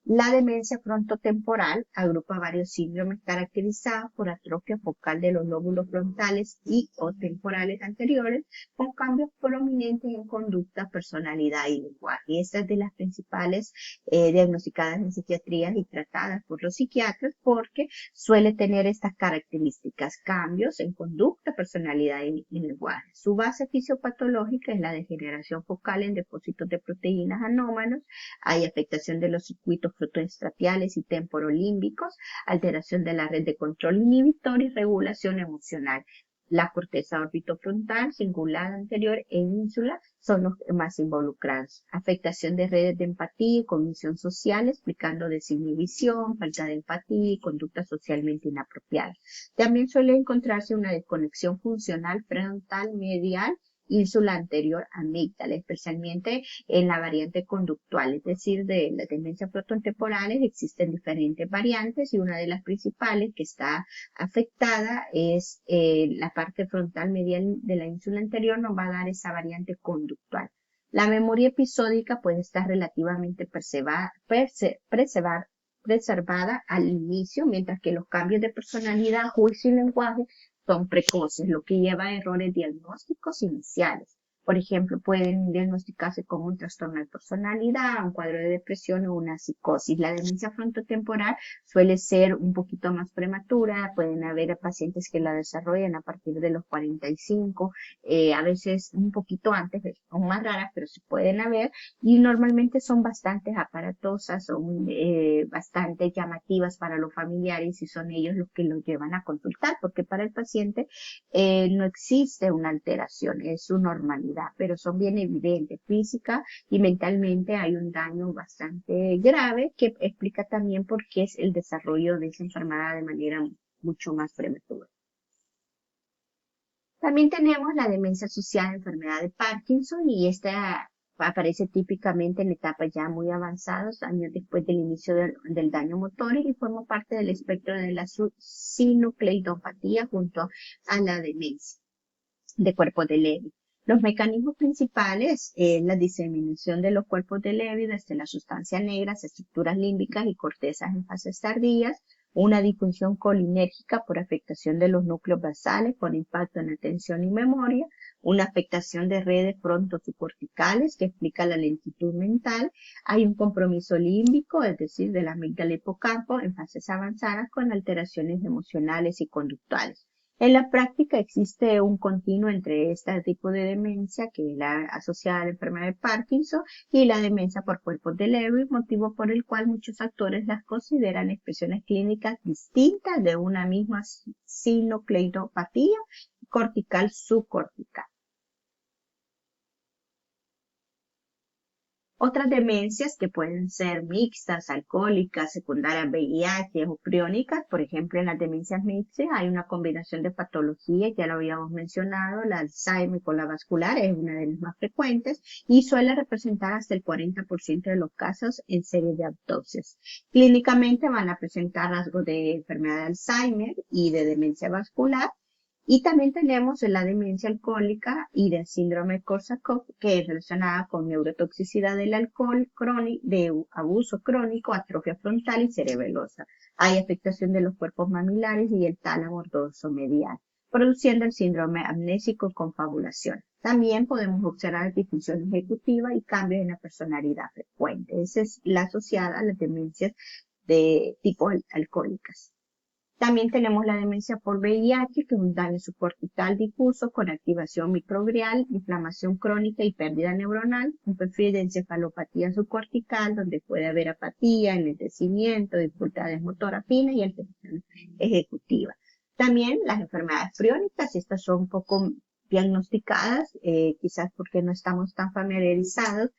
La demencia frontotemporal agrupa varios síndromes caracterizados por atrofia focal de los lóbulos frontales y o temporales anteriores, con cambios prominentes en conducta, personalidad y lenguaje. Y esta es de las principales diagnosticadas en psiquiatría y tratadas por los psiquiatras, porque suele tener estas características: cambios en conducta, personalidad y lenguaje. Su base fisiopatológica es la degeneración focal en depósitos de proteínas anómalos. Hay afectación de los circuitos frontoestrateales y temporolímbicos, alteración de la red de control inhibitor y regulación emocional. La corteza orbitofrontal, cingulada anterior e ínsula son los más involucrados. Afectación de redes de empatía y cognición social, explicando desinhibición, falta de empatía y conducta socialmente inapropiada. También suele encontrarse una desconexión funcional frontal medial, ínsula anterior, amígdala, especialmente en la variante conductual, es decir, de las demencias frontotemporales existen diferentes variantes y una de las principales que está afectada es la parte frontal medial de la ínsula anterior, nos va a dar esa variante conductual. La memoria episódica puede estar relativamente preservada al inicio, mientras que los cambios de personalidad, juicio y lenguaje son precoces, lo que lleva a errores diagnósticos iniciales. Por ejemplo, pueden diagnosticarse como un trastorno de personalidad, un cuadro de depresión o una psicosis. La demencia frontotemporal suele ser un poquito más prematura, pueden haber pacientes que la desarrollan a partir de los 45, a veces un poquito antes, son más raras, pero se pueden haber, y normalmente son bastante aparatosas, son bastante llamativas para los familiares y son ellos los que los llevan a consultar, porque para el paciente no existe una alteración, es su normalidad, pero son bien evidentes, física y mentalmente hay un daño bastante grave que explica también por qué es el desarrollo de esa enfermedad de manera mucho más prematura. También tenemos la demencia asociada a enfermedad de Parkinson, y esta aparece típicamente en etapas ya muy avanzadas, años después del inicio del daño motor, y forma parte del espectro de la sinucleinopatía junto a la demencia de cuerpos de Lewy. Los mecanismos principales es la diseminación de los cuerpos de Lewy desde las sustancias negras, estructuras límbicas y cortezas en fases tardías, una disfunción colinérgica por afectación de los núcleos basales con impacto en atención y memoria, una afectación de redes fronto-subcorticales que explica la lentitud mental, hay un compromiso límbico, es decir, de la amígdala hipocampo en fases avanzadas con alteraciones emocionales y conductuales. En la práctica existe un continuo entre este tipo de demencia, que es la asociada a la enfermedad de Parkinson, y la demencia por cuerpos de Lewy, motivo por el cual muchos autores las consideran expresiones clínicas distintas de una misma sinucleinopatía cortical subcortical. Otras demencias que pueden ser mixtas, alcohólicas, secundarias VIH o crónicas, por ejemplo, en las demencias mixtas hay una combinación de patologías, ya lo habíamos mencionado, la Alzheimer con la vascular es una de las más frecuentes y suele representar hasta el 40% de los casos en serie de autopsias. Clínicamente van a presentar rasgos de enfermedad de Alzheimer y de demencia vascular. Y también tenemos la demencia alcohólica y del síndrome de Korsakoff, que es relacionada con neurotoxicidad del alcohol, de abuso crónico, atrofia frontal y cerebelosa. Hay afectación de los cuerpos mamilares y el tálamo dorsomedial, produciendo el síndrome amnésico con confabulación. También podemos observar disfunción ejecutiva y cambios en la personalidad frecuente. Esa es la asociada a las demencias de tipo alcohólicas. También tenemos la demencia por VIH, que es un daño subcortical difuso con activación microglial, inflamación crónica y pérdida neuronal, un perfil de encefalopatía subcortical donde puede haber apatía, enlentecimiento, dificultades motoras finas y alteración ejecutiva. También las enfermedades priónicas, estas son poco diagnosticadas, quizás porque no estamos tan familiarizados,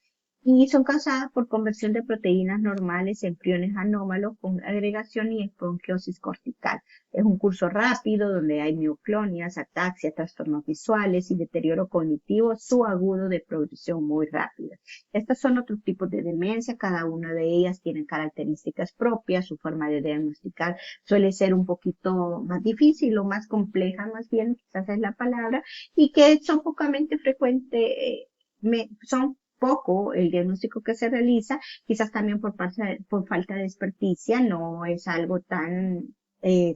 y son causadas por conversión de proteínas normales en priones anómalos con agregación y esponquiosis cortical. Es un curso rápido donde hay mioclonias, ataxia, trastornos visuales y deterioro cognitivo subagudo de progresión muy rápida. Estos son otros tipos de demencia, cada una de ellas tiene características propias, su forma de diagnosticar suele ser un poquito más difícil o más compleja, más bien, quizás es la palabra, y que son pocamente frecuentes, son poco el diagnóstico que se realiza, quizás también por falta de experticia, no es algo tan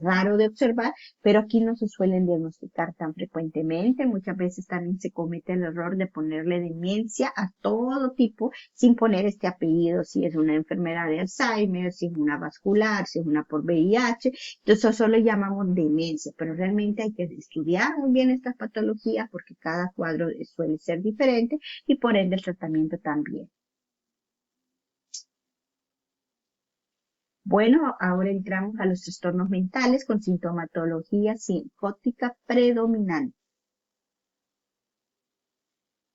raro de observar, pero aquí no se suelen diagnosticar tan frecuentemente. Muchas veces también se comete el error de ponerle demencia a todo tipo sin poner este apellido, si es una enfermedad de Alzheimer, si es una vascular, si es una por VIH, entonces eso lo llamamos demencia, pero realmente hay que estudiar muy bien estas patologías porque cada cuadro suele ser diferente y por ende el tratamiento también. Bueno, ahora entramos a los trastornos mentales con sintomatología psicótica predominante.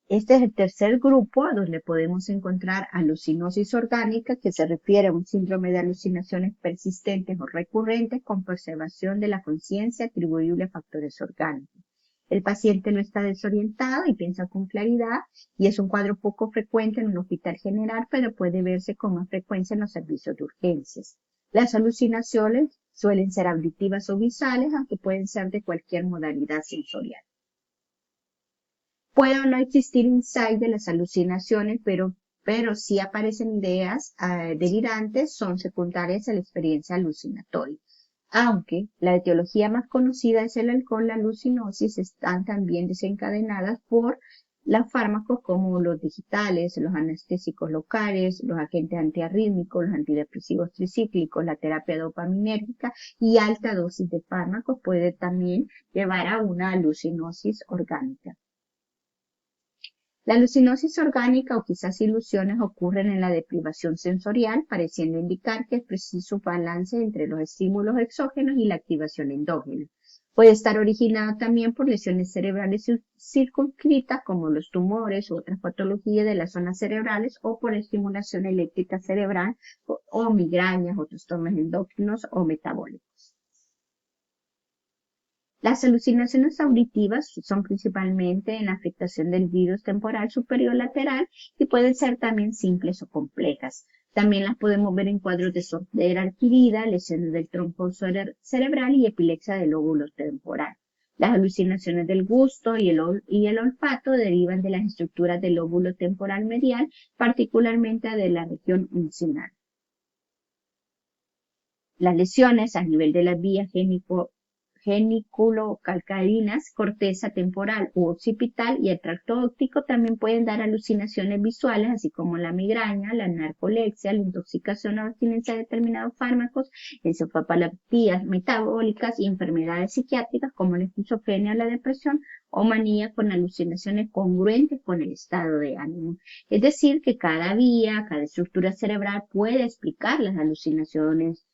Este es el tercer grupo donde podemos encontrar alucinosis orgánica, que se refiere a un síndrome de alucinaciones persistentes o recurrentes con preservación de la conciencia atribuible a factores orgánicos. El paciente no está desorientado y piensa con claridad y es un cuadro poco frecuente en un hospital general, pero puede verse con más frecuencia en los servicios de urgencias. Las alucinaciones suelen ser auditivas o visuales, aunque pueden ser de cualquier modalidad sensorial. Puede o no existir insight de las alucinaciones, pero si aparecen ideas delirantes, son secundarias a la experiencia alucinatoria. Aunque la etiología más conocida es el alcohol, la alucinosis están también desencadenadas por los fármacos como los digitales, los anestésicos locales, los agentes antiarrítmicos, los antidepresivos tricíclicos, la terapia dopaminérgica y alta dosis de fármacos puede también llevar a una alucinosis orgánica. La alucinosis orgánica o quizás ilusiones ocurren en la deprivación sensorial, pareciendo indicar que es preciso balance entre los estímulos exógenos y la activación endógena. Puede estar originado también por lesiones cerebrales circunscritas como los tumores u otras patologías de las zonas cerebrales o por estimulación eléctrica cerebral o migrañas o trastornos endócrinos o metabólicos. Las alucinaciones auditivas son principalmente en la afectación del virus temporal superior lateral y pueden ser también simples o complejas. También las podemos ver en cuadros de sordera adquirida, lesiones del tronco cerebral y epilepsia del lóbulo temporal. Las alucinaciones del gusto y el olfato derivan de las estructuras del lóbulo temporal medial, particularmente de la región uncinal. Las lesiones a nivel de las vías geniculocalcarinas, corteza temporal u occipital y el tracto óptico también pueden dar alucinaciones visuales, así como la migraña, la narcolepsia, la intoxicación o abstinencia de determinados fármacos, encefalopatías metabólicas y enfermedades psiquiátricas como la esquizofrenia o la depresión o manía con alucinaciones congruentes con el estado de ánimo. Es decir, que cada vía, cada estructura cerebral puede explicar las alucinaciones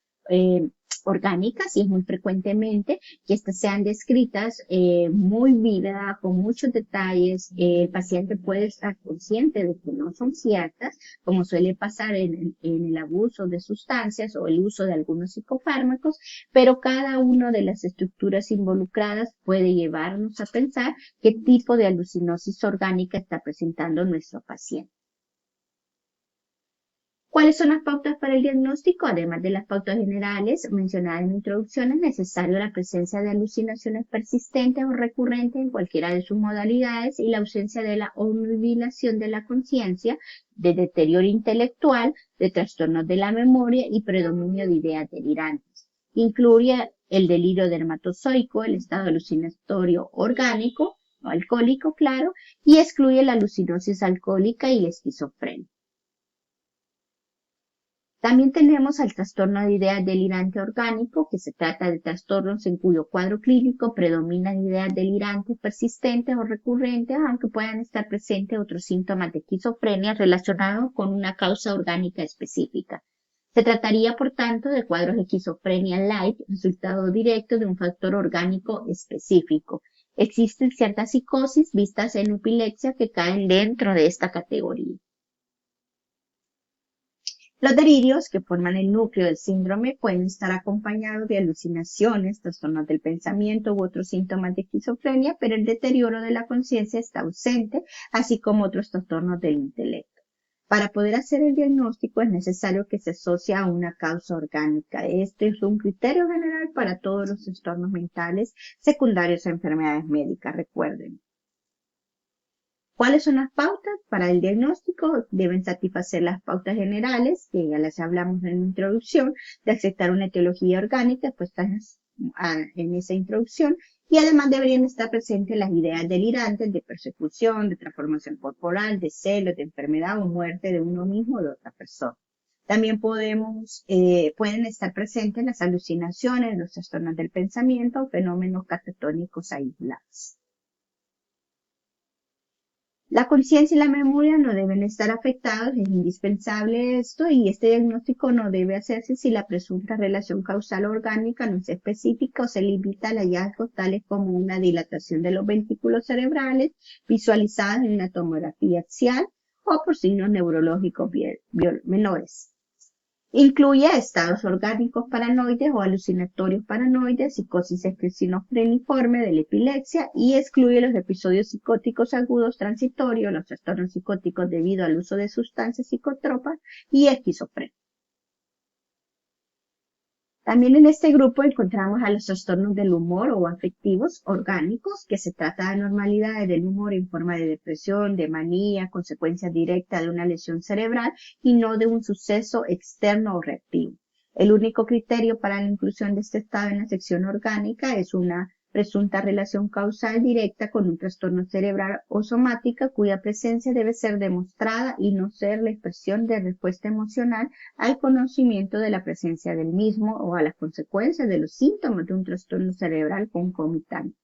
orgánicas y es muy frecuentemente que estas sean descritas muy vivas, con muchos detalles. El paciente puede estar consciente de que no son ciertas, como suele pasar en el abuso de sustancias o el uso de algunos psicofármacos, pero cada una de las estructuras involucradas puede llevarnos a pensar qué tipo de alucinosis orgánica está presentando nuestro paciente. ¿Cuáles son las pautas para el diagnóstico? Además de las pautas generales mencionadas en la introducción, es necesario la presencia de alucinaciones persistentes o recurrentes en cualquiera de sus modalidades y la ausencia de la obnubilación de la conciencia, de deterioro intelectual, de trastornos de la memoria y predominio de ideas delirantes. Incluye el delirio dermatozoico, el estado alucinatorio orgánico o alcohólico, claro, y excluye la alucinosis alcohólica y la esquizofrenia. También tenemos al trastorno de ideas delirante orgánico, que se trata de trastornos en cuyo cuadro clínico predominan ideas delirantes persistentes o recurrentes, aunque puedan estar presentes otros síntomas de esquizofrenia relacionados con una causa orgánica específica. Se trataría, por tanto, de cuadros de esquizofrenia light, resultado directo de un factor orgánico específico. Existen ciertas psicosis vistas en epilepsia que caen dentro de esta categoría. Los delirios que forman el núcleo del síndrome pueden estar acompañados de alucinaciones, trastornos del pensamiento u otros síntomas de esquizofrenia, pero el deterioro de la conciencia está ausente, así como otros trastornos del intelecto. Para poder hacer el diagnóstico es necesario que se asocie a una causa orgánica. Este es un criterio general para todos los trastornos mentales secundarios a enfermedades médicas, recuerden. ¿Cuáles son las pautas para el diagnóstico? Deben satisfacer las pautas generales, que ya las hablamos en la introducción, de aceptar una etiología orgánica, puestas en esa introducción, y además deberían estar presentes las ideas delirantes de persecución, de transformación corporal, de celos, de enfermedad o muerte de uno mismo o de otra persona. También pueden estar presentes las alucinaciones, los trastornos del pensamiento o fenómenos catatónicos aislados. La conciencia y la memoria no deben estar afectados, es indispensable esto, y este diagnóstico no debe hacerse si la presunta relación causal orgánica no es específica o se limita a hallazgos tales como una dilatación de los ventrículos cerebrales visualizadas en una tomografía axial o por signos neurológicos menores. Incluye estados orgánicos paranoides o alucinatorios paranoides, psicosis esquizofreniforme de la epilepsia y excluye los episodios psicóticos agudos transitorios, los trastornos psicóticos debido al uso de sustancias psicotropas y esquizofrenia. También en este grupo encontramos a los trastornos del humor o afectivos orgánicos, que se trata de anormalidades del humor en forma de depresión, de manía, consecuencia directa de una lesión cerebral y no de un suceso externo o reactivo. El único criterio para la inclusión de este estado en la sección orgánica es una presunta relación causal directa con un trastorno cerebral o somática cuya presencia debe ser demostrada y no ser la expresión de respuesta emocional al conocimiento de la presencia del mismo o a las consecuencias de los síntomas de un trastorno cerebral concomitante.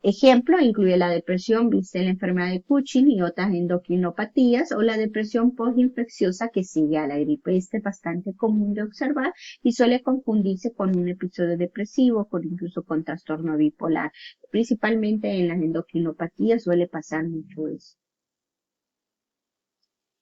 Ejemplo, incluye la depresión vista en la enfermedad de Cushing y otras endocrinopatías o la depresión postinfecciosa que sigue a la gripe. Este es bastante común de observar y suele confundirse con un episodio depresivo, incluso con trastorno bipolar. Principalmente en las endocrinopatías suele pasar mucho eso.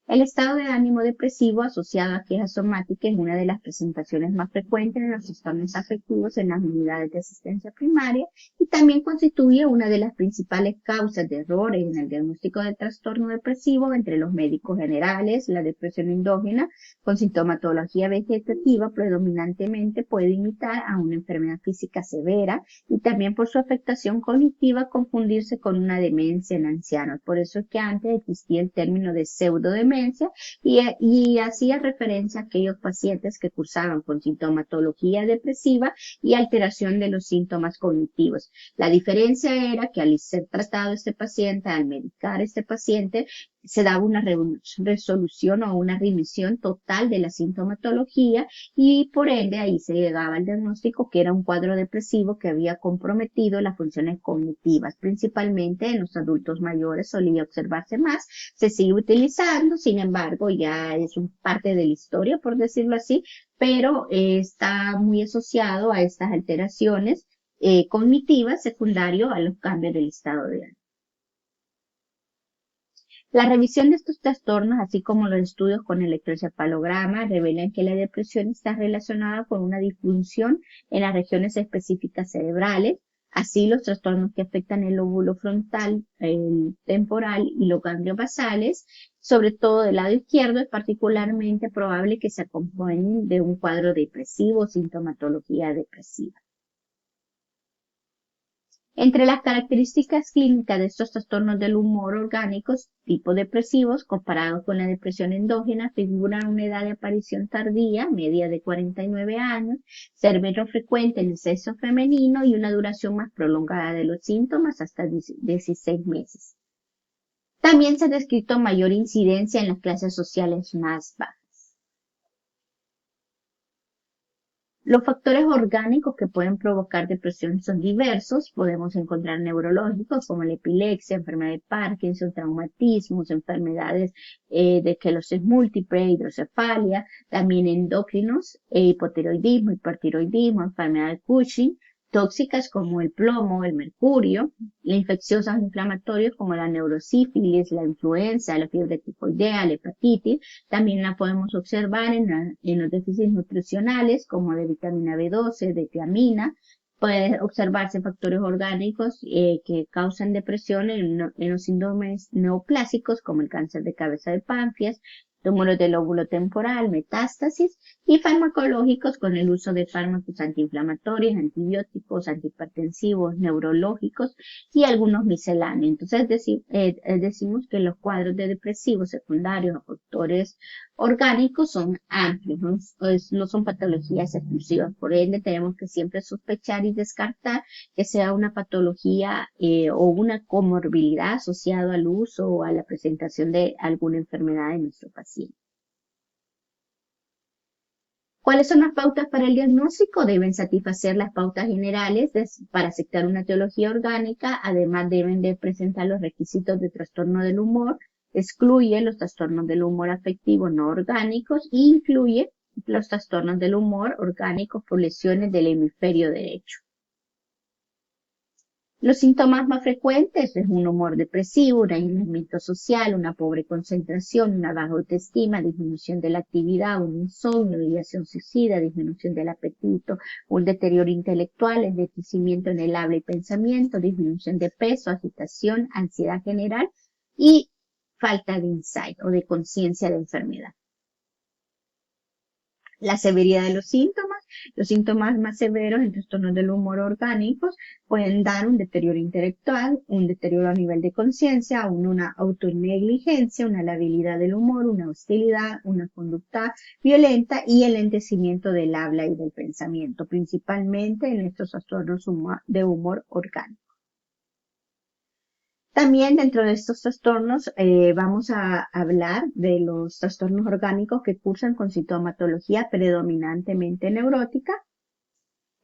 El estado de ánimo depresivo asociado a quejas somáticas es una de las presentaciones más frecuentes en los trastornos afectivos en las unidades de asistencia primaria y también constituye una de las principales causas de errores en el diagnóstico del trastorno depresivo entre los médicos generales. La depresión endógena con sintomatología vegetativa predominantemente puede imitar a una enfermedad física severa y también por su afectación cognitiva confundirse con una demencia en ancianos. Por eso es que antes existía el término de pseudodemencia demencia y hacía referencia a aquellos pacientes que cursaban con sintomatología depresiva y alteración de los síntomas cognitivos. La diferencia era que al ser tratado este paciente, al medicar este paciente, se daba una resolución o una remisión total de la sintomatología y por ende ahí se llegaba al diagnóstico que era un cuadro depresivo que había comprometido las funciones cognitivas, principalmente en los adultos mayores solía observarse más, se sigue utilizando, sin embargo ya es parte de la historia por decirlo así, pero está muy asociado a estas alteraciones cognitivas secundario a los cambios del estado de ánimo. La revisión de estos trastornos, así como los estudios con electroencefalograma, revelan que la depresión está relacionada con una disfunción en las regiones específicas cerebrales. Así, los trastornos que afectan el lóbulo frontal, el temporal y los ganglios basales, sobre todo del lado izquierdo, es particularmente probable que se acompañen de un cuadro depresivo o sintomatología depresiva. Entre las características clínicas de estos trastornos del humor orgánicos tipo depresivos, comparados con la depresión endógena, figuran una edad de aparición tardía, media de 49 años, ser menos frecuente en el sexo femenino y una duración más prolongada de los síntomas, hasta 16 meses. También se ha descrito mayor incidencia en las clases sociales más bajas. Los factores orgánicos que pueden provocar depresión son diversos. Podemos encontrar neurológicos como la epilepsia, enfermedad de Parkinson, traumatismos, enfermedades de esclerosis múltiple, hidrocefalia, también endocrinos, hipotiroidismo, hipertiroidismo, enfermedad de Cushing, tóxicas como el plomo, el mercurio, infecciosas inflamatorias como la neurosífilis, la influenza, la fiebre tifoidea, la hepatitis. También la podemos observar en los déficits nutricionales como de vitamina B12, de tiamina. Puede observarse factores orgánicos que causan depresión en los síndromes neoplásicos como el cáncer de cabeza de páncreas, tumores del lóbulo temporal, metástasis y farmacológicos con el uso de fármacos antiinflamatorios, antibióticos, antihipertensivos, neurológicos y algunos misceláneos. Entonces decimos que los cuadros de depresivos secundarios a factores orgánicos son amplios, no son patologías exclusivas. Por ende, tenemos que siempre sospechar y descartar que sea una patología o una comorbilidad asociada al uso o a la presentación de alguna enfermedad de nuestro paciente. ¿Cuáles son las pautas para el diagnóstico? Deben satisfacer las pautas generales para aceptar una etiología orgánica. Además, deben de presentar los requisitos de trastorno del humor. Excluye los trastornos del humor afectivo no orgánicos e incluye los trastornos del humor orgánicos por lesiones del hemisferio derecho. Los síntomas más frecuentes es un humor depresivo, un aislamiento social, una pobre concentración, una baja autoestima, disminución de la actividad, un insomnio, ideación suicida, disminución del apetito, un deterioro intelectual, envejecimiento en el habla y pensamiento, disminución de peso, agitación, ansiedad general y falta de insight o de conciencia de enfermedad. La severidad de los síntomas más severos en trastornos del humor orgánicos pueden dar un deterioro intelectual, un deterioro a nivel de conciencia, una autonegligencia, una labilidad del humor, una hostilidad, una conducta violenta y el lentecimiento del habla y del pensamiento, principalmente en estos trastornos de humor orgánico. También dentro de estos trastornos vamos a hablar de los trastornos orgánicos que cursan con sintomatología predominantemente neurótica.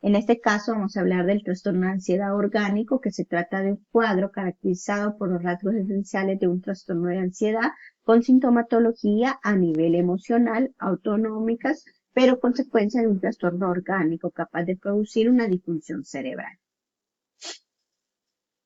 En este caso vamos a hablar del trastorno de ansiedad orgánico, que se trata de un cuadro caracterizado por los rasgos esenciales de un trastorno de ansiedad con sintomatología a nivel emocional, autonómicas, pero consecuencia de un trastorno orgánico capaz de producir una disfunción cerebral.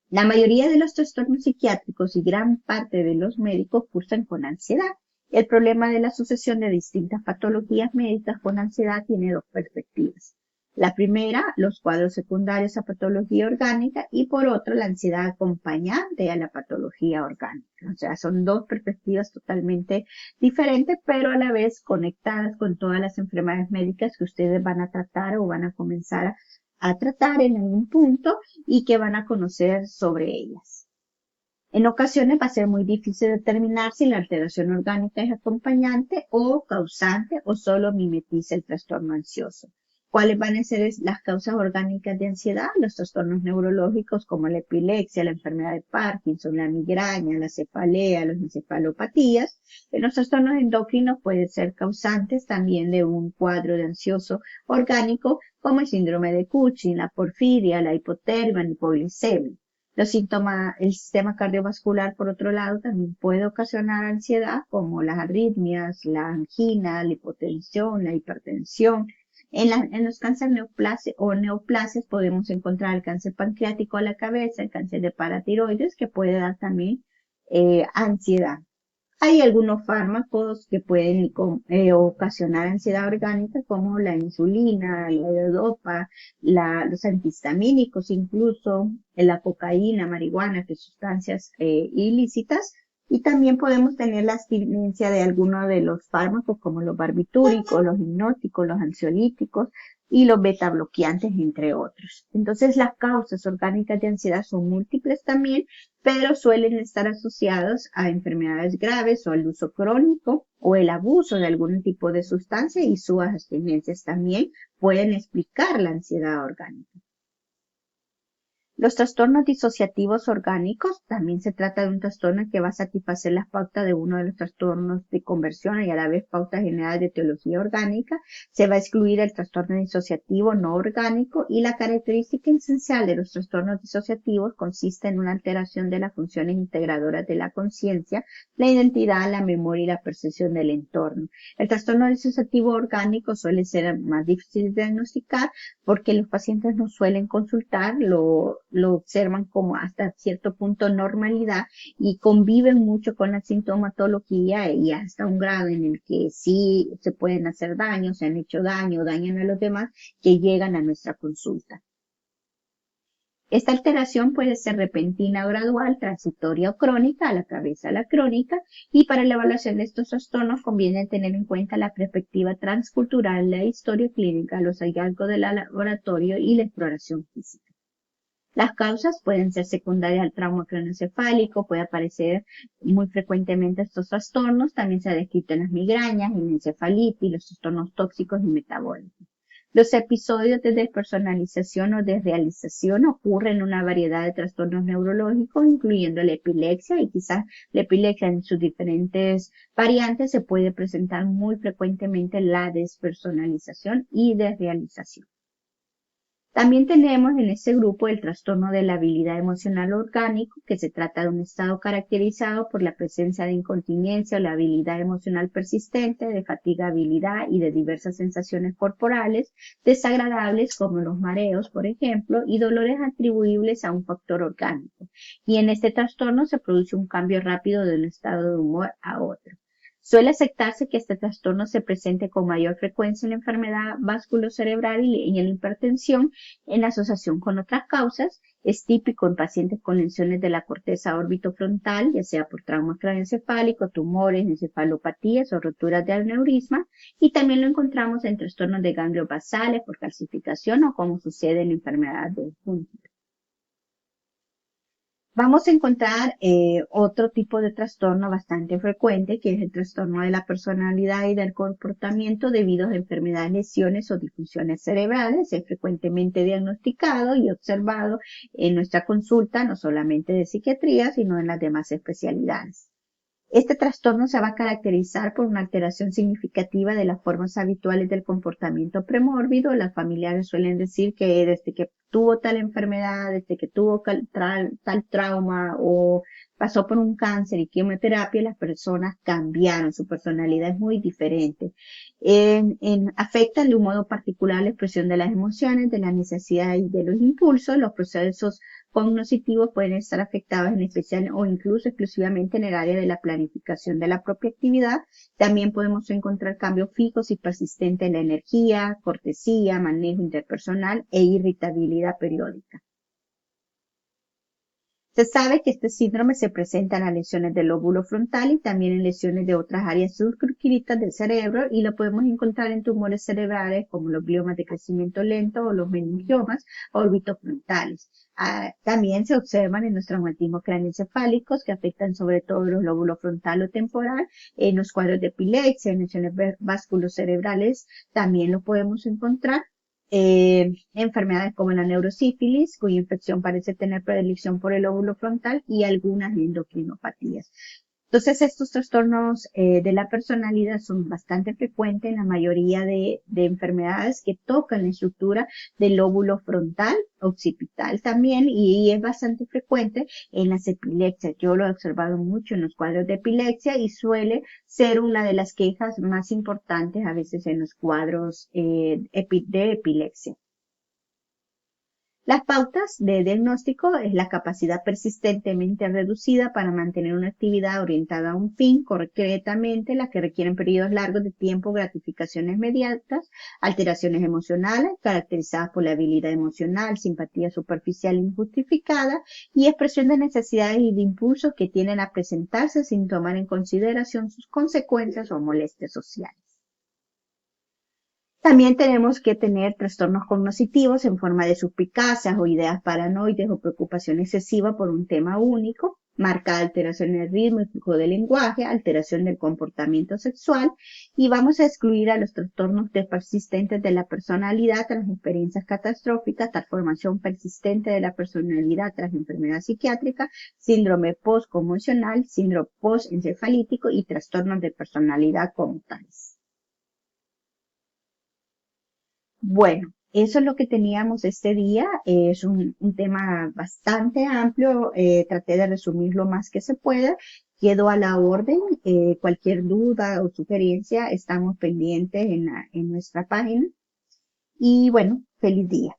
La mayoría de los trastornos psiquiátricos y gran parte de los médicos cursan con ansiedad. El problema de la sucesión de distintas patologías médicas con ansiedad tiene dos perspectivas. La primera, los cuadros secundarios a patología orgánica y por otro, la ansiedad acompañante a la patología orgánica. O sea, son dos perspectivas totalmente diferentes, pero a la vez conectadas con todas las enfermedades médicas que ustedes van a tratar o van a comenzar a tratar en algún punto y que van a conocer sobre ellas. En ocasiones va a ser muy difícil determinar si la alteración orgánica es acompañante o causante o solo mimetiza el trastorno ansioso. ¿Cuáles van a ser las causas orgánicas de ansiedad? Los trastornos neurológicos como la epilepsia, la enfermedad de Parkinson, la migraña, la cefalea, las encefalopatías. Los trastornos endocrinos pueden ser causantes también de un cuadro de ansioso orgánico como el síndrome de Cushing, la porfiria, la hipotermia, la hipoglicemia. Los síntomas, el sistema cardiovascular, por otro lado, también puede ocasionar ansiedad, como las arritmias, la angina, la hipotensión, la hipertensión. En los cánceres neoplasias podemos encontrar el cáncer pancreático a la cabeza, el cáncer de paratiroides, que puede dar también ansiedad. Hay algunos fármacos que pueden ocasionar ansiedad orgánica, como la insulina, la levodopa, los antihistamínicos, incluso la cocaína, marihuana, que son sustancias ilícitas. Y también podemos tener la abstinencia de algunos de los fármacos, como los barbitúricos, los hipnóticos, los ansiolíticos y los beta bloqueantes, entre otros. Entonces, las causas orgánicas de ansiedad son múltiples también, pero suelen estar asociados a enfermedades graves o al uso crónico o el abuso de algún tipo de sustancia, y sus abstinencias también pueden explicar la ansiedad orgánica. Los trastornos disociativos orgánicos, también se trata de un trastorno que va a satisfacer las pautas de uno de los trastornos de conversión y a la vez pautas generales de etiología orgánica. Se va a excluir el trastorno disociativo no orgánico, y la característica esencial de los trastornos disociativos consiste en una alteración de las funciones integradoras de la conciencia, la identidad, la memoria y la percepción del entorno. El trastorno disociativo orgánico suele ser más difícil de diagnosticar porque los pacientes no suelen consultar, lo observan como hasta cierto punto normalidad y conviven mucho con la sintomatología, y hasta un grado en el que sí se pueden hacer daños, se han hecho daño, dañan a los demás, que llegan a nuestra consulta. Esta alteración puede ser repentina o gradual, transitoria o crónica, a la cabeza a la crónica, y para la evaluación de estos trastornos conviene tener en cuenta la perspectiva transcultural, la historia clínica, los hallazgos del laboratorio y la exploración física. Las causas pueden ser secundarias al trauma craneoencefálico, puede aparecer muy frecuentemente estos trastornos, también se ha descrito en las migrañas, en la encefalitis, los trastornos tóxicos y metabólicos. Los episodios de despersonalización o desrealización ocurren en una variedad de trastornos neurológicos, incluyendo la epilepsia, y quizás la epilepsia en sus diferentes variantes se puede presentar muy frecuentemente la despersonalización y desrealización. También tenemos en este grupo el trastorno de la habilidad emocional orgánico, que se trata de un estado caracterizado por la presencia de incontinencia o la habilidad emocional persistente, de fatigabilidad y de diversas sensaciones corporales desagradables como los mareos, por ejemplo, y dolores atribuibles a un factor orgánico. Y en este trastorno se produce un cambio rápido de un estado de humor a otro. Suele aceptarse que este trastorno se presente con mayor frecuencia en la enfermedad vasculocerebral y en la hipertensión, en asociación con otras causas. Es típico en pacientes con lesiones de la corteza orbitofrontal, ya sea por trauma craneoencefálico, tumores, encefalopatías o roturas de aneurisma, y también lo encontramos en trastornos de ganglios basales por calcificación, o como sucede en la enfermedad de Huntington. Vamos a encontrar otro tipo de trastorno bastante frecuente, que es el trastorno de la personalidad y del comportamiento debido a enfermedades, lesiones o disfunciones cerebrales. Es frecuentemente diagnosticado y observado en nuestra consulta, no solamente de psiquiatría, sino en las demás especialidades. Este trastorno se va a caracterizar por una alteración significativa de las formas habituales del comportamiento premórbido. Las familiares suelen decir que desde que tuvo tal enfermedad, desde que tuvo tal trauma o pasó por un cáncer y quimioterapia, las personas cambiaron, su personalidad es muy diferente. Afecta de un modo particular la expresión de las emociones, de la necesidad y de los impulsos. Los procesos cognitivos pueden estar afectados en especial o incluso exclusivamente en el área de la planificación de la propia actividad. También podemos encontrar cambios fijos y persistentes en la energía, cortesía, manejo interpersonal e irritabilidad periódica. Se sabe que este síndrome se presenta en las lesiones del lóbulo frontal y también en lesiones de otras áreas subcircuitas del cerebro y lo podemos encontrar en tumores cerebrales como los gliomas de crecimiento lento o los meningiomas orbitofrontales. También se observan en los traumatismos craneoencefálicos que afectan sobre todo los lóbulos frontal o temporal, en los cuadros de epilepsia, en lesiones vasculocerebrales también lo podemos encontrar. Enfermedades como la neurosífilis, cuya infección parece tener predilección por el lóbulo frontal, y algunas endocrinopatías. Entonces, estos trastornos de la personalidad son bastante frecuentes en la mayoría de enfermedades que tocan la estructura del lóbulo frontal, occipital también, y es bastante frecuente en las epilepsias. Yo lo he observado mucho en los cuadros de epilepsia y suele ser una de las quejas más importantes a veces en los cuadros de epilepsia. Las pautas de diagnóstico es la capacidad persistentemente reducida para mantener una actividad orientada a un fin concretamente, las que requieren periodos largos de tiempo, gratificaciones inmediatas, alteraciones emocionales caracterizadas por la habilidad emocional, simpatía superficial injustificada y expresión de necesidades y de impulsos que tienden a presentarse sin tomar en consideración sus consecuencias o molestias sociales. También tenemos que tener trastornos cognitivos en forma de suspicacias o ideas paranoides o preocupación excesiva por un tema único, marcada alteración en el ritmo y flujo del lenguaje, alteración del comportamiento sexual, y vamos a excluir a los trastornos persistentes de la personalidad tras experiencias catastróficas, transformación persistente de la personalidad tras enfermedad psiquiátrica, síndrome postconmocional, síndrome postencefalítico y trastornos de personalidad como tales. Bueno, eso es lo que teníamos este día. Es un tema bastante amplio. Traté de resumir lo más que se pueda. Quedo a la orden. Cualquier duda o sugerencia, estamos pendientes en nuestra página. Y bueno, feliz día.